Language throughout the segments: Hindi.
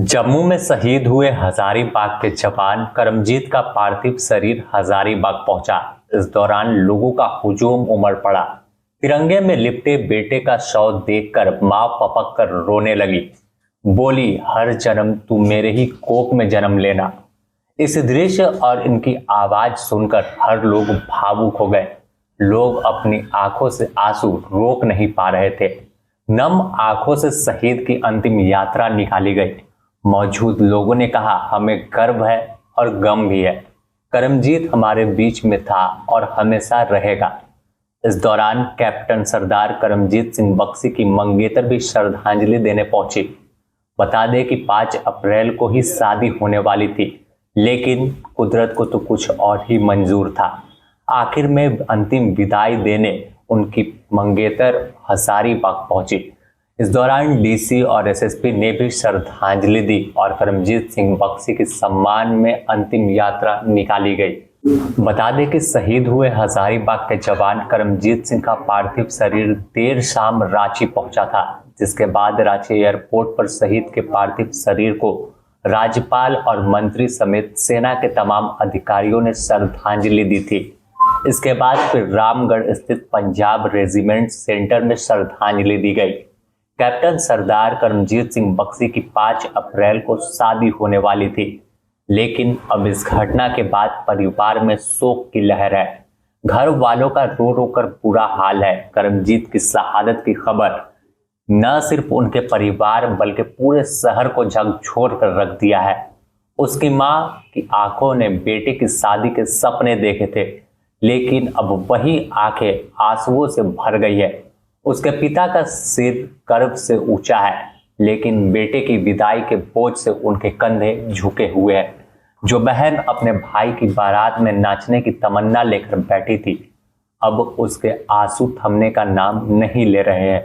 जम्मू में शहीद हुए हजारीबाग के जवान करमजीत का पार्थिव शरीर हजारीबाग पहुंचा। इस दौरान लोगों का हुजूम उमड़ पड़ा। तिरंगे में लिपटे बेटे का शव देखकर मां पपक कर रोने लगी। बोली, हर जन्म तू मेरे ही कोख में जन्म लेना। इस दृश्य और इनकी आवाज सुनकर हर लोग भावुक हो गए। लोग अपनी आंखों से आंसू रोक नहीं पा रहे थे। नम आंखों से शहीद की अंतिम यात्रा निकाली गई। मौजूद लोगों ने कहा, हमें गर्व है और गम भी है। करमजीत हमारे बीच में था और हमेशा रहेगा। इस दौरान कैप्टन सरदार करमजीत सिंह बख्शी की मंगेतर भी श्रद्धांजलि देने पहुंची। बता दें कि 5 अप्रैल को ही शादी होने वाली थी, लेकिन कुदरत को तो कुछ और ही मंजूर था। आखिर में अंतिम विदाई देने उनकी मंगेतर हजारीबाग पहुंची। इस दौरान डीसी और एसएसपी ने भी श्रद्धांजलि दी और करमजीत सिंह बख्शी के सम्मान में अंतिम यात्रा निकाली गई। बता दें कि शहीद हुए हजारीबाग के जवान करमजीत सिंह का पार्थिव शरीर देर शाम रांची पहुंचा था, जिसके बाद रांची एयरपोर्ट पर शहीद के पार्थिव शरीर को राज्यपाल और मंत्री समेत सेना के तमाम अधिकारियों ने श्रद्धांजलि दी थी। इसके बाद फिर रामगढ़ स्थित पंजाब रेजिमेंट सेंटर में श्रद्धांजलि दी गई। कैप्टन सरदार करमजीत सिंह बख्शी की 5 अप्रैल को शादी होने वाली थी, लेकिन अब इस घटना के बाद परिवार में शोक की लहर है। घर वालों का रो रो कर बुरा हाल है। करमजीत की शहादत की खबर न सिर्फ उनके परिवार बल्कि पूरे शहर को झकझोर कर रख दिया है। उसकी मां की आंखों ने बेटे की शादी के सपने देखे थे, लेकिन अब वही आंखें आंसुओं से भर गई है। उसके पिता का सिर गर्व से ऊंचा है, लेकिन बेटे की विदाई के बोझ से उनके कंधे झुके हुए हैं। जो बहन अपने भाई की बारात में नाचने की तमन्ना लेकर बैठी थी, अब उसके आंसू थमने का नाम नहीं ले रहे हैं।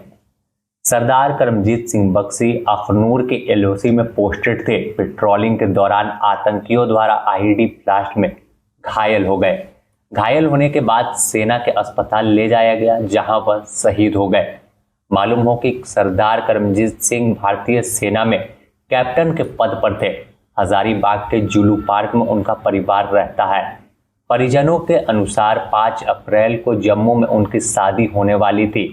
सरदार करमजीत सिंह बख्शी अखनूर के एलओसी में पोस्टेड थे। पेट्रोलिंग के दौरान आतंकियों द्वारा आईईडी ब्लास्ट में घायल हो गए। घायल होने के बाद सेना के अस्पताल ले जाया गया, जहां वह शहीद हो गए। मालूम हो कि सरदार करमजीत सिंह भारतीय सेना में कैप्टन के पद पर थे। हजारीबाग के जुलू पार्क में उनका परिवार रहता है। परिजनों के अनुसार 5 अप्रैल को जम्मू में उनकी शादी होने वाली थी।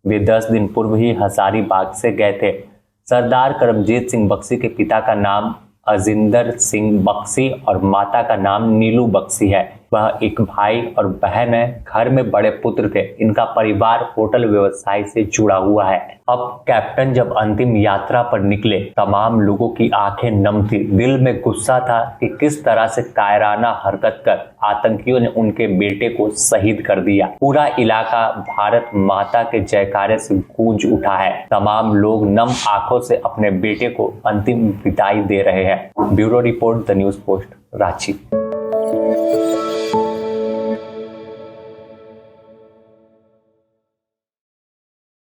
वे 10 दिन पूर्व ही हजारीबाग से गए थे। सरदार करमजीत सिंह बख्शी के पिता का नाम अजिंदर सिंह बख्शी और माता का नाम नीलू बख्शी है। वह एक भाई और बहन है। घर में बड़े पुत्र थे। इनका परिवार होटल व्यवसाय से जुड़ा हुआ है। अब कैप्टन जब अंतिम यात्रा पर निकले, तमाम लोगों की आंखें नम थी। दिल में गुस्सा था कि किस तरह से कायराना हरकत कर आतंकियों ने उनके बेटे को शहीद कर दिया। पूरा इलाका भारत माता के जयकारे से गूंज उठा है। तमाम लोग नम आंखों से अपने बेटे को अंतिम विदाई दे रहे हैं। Bureau report, the news post, Ranchi.